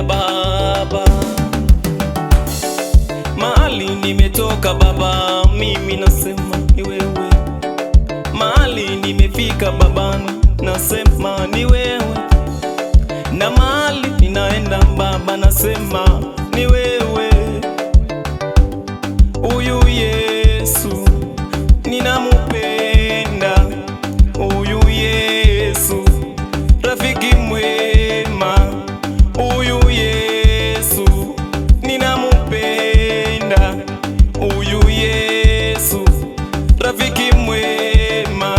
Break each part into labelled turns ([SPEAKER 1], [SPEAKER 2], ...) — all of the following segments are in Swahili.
[SPEAKER 1] ya Baba. Mahali nimetoka Baba, mimi nasema ni wewe. Mahali nimefika Baba, nasema ni wewe. Na mahali ninaenda Baba, nasema ni wewe. Huyu Yesu ninamupenda, huyu Yesu rafiki mwema, huyu Yesu ninamupenda, huyu Yesu rafiki mwema,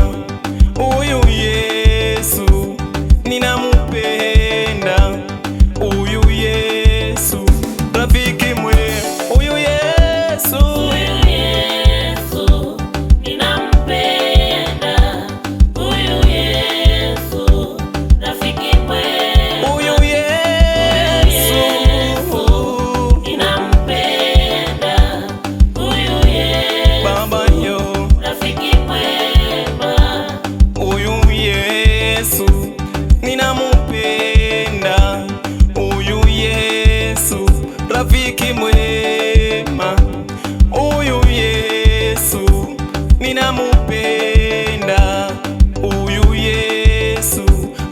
[SPEAKER 1] huyu Yesu ninamupenda, huyu Yesu rafiki mwema, huyu Yesu rafiki mwema, huyu Yesu ninamupenda, huyu Yesu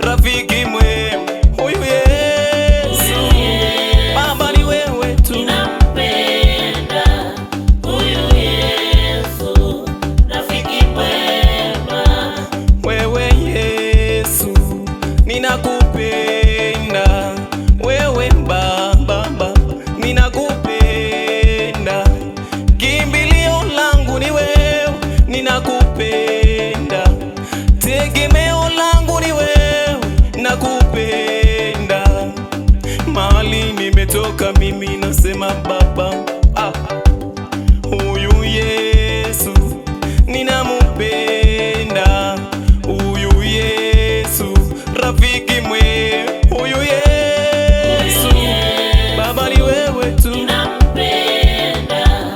[SPEAKER 1] rafiki mwema, huyu Yesu Baba ni wewe tu.
[SPEAKER 2] Ninampenda huyu Yesu rafiki mwema,
[SPEAKER 1] wewe Yesu ninakupenda, wewe Baba ninakupenda, kimbilio langu ni wewe, ninakupenda, tegemeo langu ni wewe, nakupenda. Mahali nimetoka mimi nasema Baba, huyu Yesu ninamupenda, huyu Yesu rafiki mwema, huyu Yesu Baba ni wewe tu.
[SPEAKER 2] ninampenda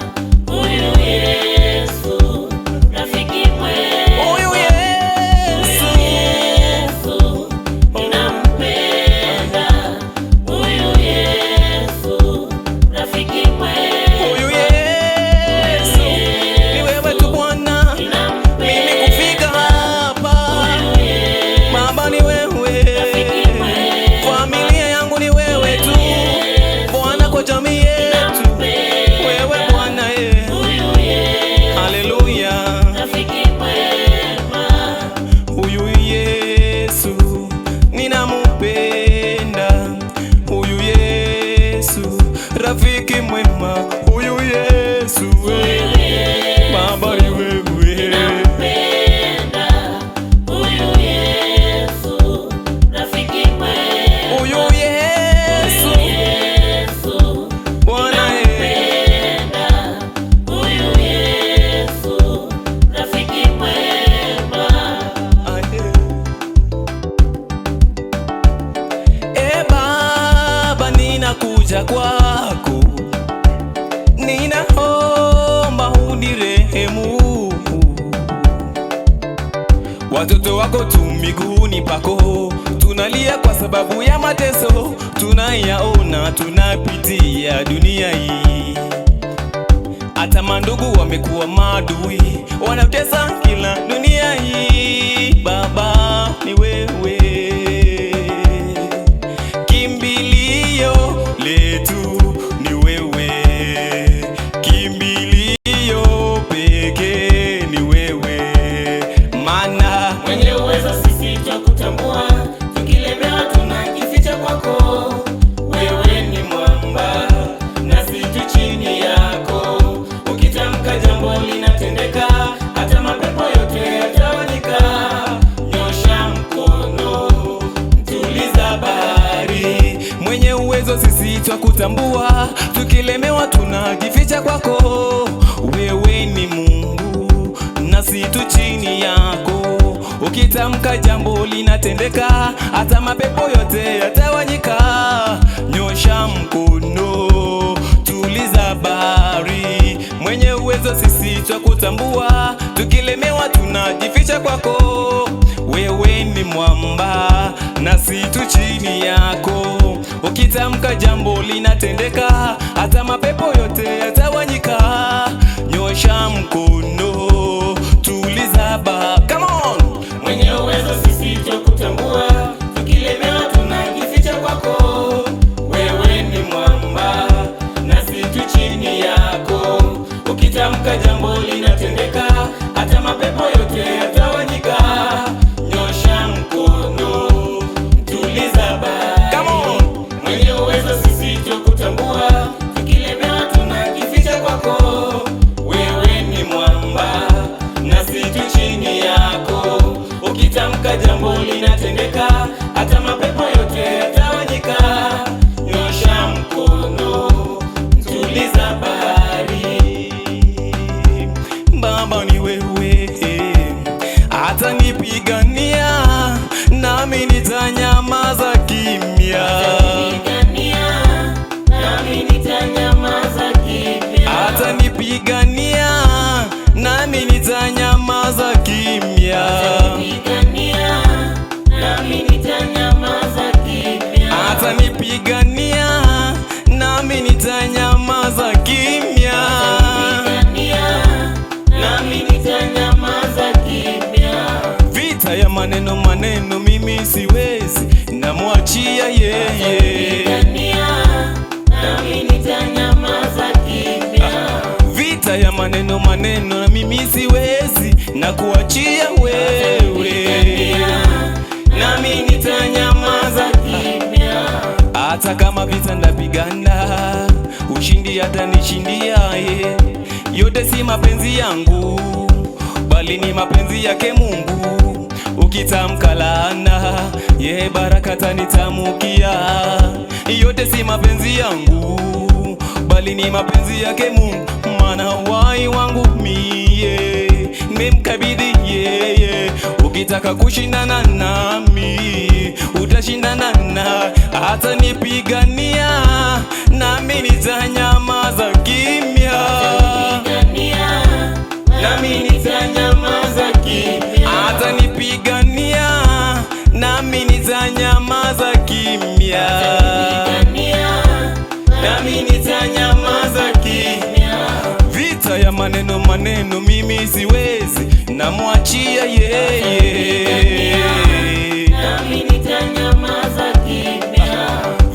[SPEAKER 2] huyu Yesu rafiki mwema,
[SPEAKER 1] Huyu Yesu
[SPEAKER 2] ninampenda huyu Yesu rafiki mwema,
[SPEAKER 1] huyu Yesu ni wewe tu Bwana, mimi kufika hapa Baba ni wewe, familia yangu ni wewe tu Bwana, kwa jamii yetu wewe Bwana, haleluya.
[SPEAKER 2] rafiki mwema,
[SPEAKER 1] Huyu Yesu ninamupenda, huyu Yesu rafiki mwema, huyu Yesu Baba ni wewe.
[SPEAKER 2] ninampenda huyu Yesu rafiki mwema,
[SPEAKER 1] Huyu Yesu Bwana,
[SPEAKER 2] ninampenda huyu Yesu rafiki mwema,
[SPEAKER 1] Baba ninakuja kwako, ninaomba unirehemu. Watoto wako tu miguuni pako, tunalia kwa sababu ya mateso tunayaona tunapitia dunia hii. Hata mandugu wamekuwa maadui, wanatesa kila dunia hii. Baba ni wewe, kimbilio letu ni wewe, kimbilio pekee ni wewe, maana
[SPEAKER 2] mwenye uwezo sisi twakutambua, tukilemewa tunajificha kwako, wewe ni mwamba nasi tu chini yako, ukitamka jambo linatendeka, hata mapepo yote yatawanyika, nyosha mkono tuliza bahari,
[SPEAKER 1] mwenye uwezo sisi twakutambua, tukilemewa tunajificha kwako, wewe ni Mungu nasi tu chini yako, ukitamka jambo linatendeka, hata mapepo yote yatawanyika, nyosha mkono tuliza bahari, mwenye uwezo sisi twakutambua, tukilemewa tunajificha kwako, wewe ni mwamba nasi tu chini yako, ukitamka jambo linatendeka, hata mapepo yote yatawanyika. Nyosha mkono, tuliza bahari. Come on!
[SPEAKER 2] Mwenye uwezo sisi twakutambua, tukilemewa tunajificha kwako. Wewe ni mwamba nasi tu chini yako, ukitamka jambo linatendeka, hata mapepo yote yatawanyika. Nyosha mkono, tuliza bahari.
[SPEAKER 1] Come on!
[SPEAKER 2] Mwenye uwezo sisi twakutambua, tukilemewa tunajificha kwako. Wewe ni mwamba nasi tu chini yako, ukitamka jambo linatendeka, hata mapepo yote yatawanyika. Nyosha mkono, tuliza bahari.
[SPEAKER 1] Baba ni wewe, hata nipigania nami nitanyamaza kimya. Hata nipigania nami nitanyamaza kimya. Hata nipigania nami nitanyamaza kimya. Vita ya maneno maneno mimi siwezi, namwachia yeye. Vita ya maneno maneno na mimi siwezi, na kuachia wewe, nami nitanyamaza. Hata kama vita ndapigana, ushindi atanishindia ye. Yote si mapenzi yangu, bali ni mapenzi yake Mungu. Ukitamka laana, ye baraka tanitamukia. Yote si mapenzi yangu, bali ni mapenzi yake Mungu. Maana wai wangu mie nimemkabidhi yeye. Ukitaka kushindana nami utashindana na, hata nipigania nami nitanyamaza kimya. Nami nitanyamaza kimya. Hata nipigania nami nitanyamaza kimya. Nami nitanyamaza kimya. Vita ya maneno maneno mimi siwezi, namwachia yeye.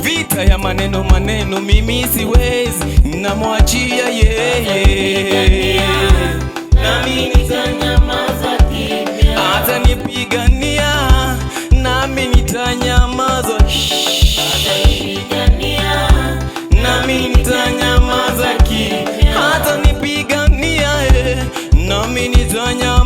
[SPEAKER 1] Vita ya maneno maneno mimi siwezi, namwachia yeye.
[SPEAKER 2] Nami nitanyamaza kimya.
[SPEAKER 1] Hata nipigania nami nitanyamaza. Nami nitanyamaza kimya. Hata nipigania nami nitanyamaza.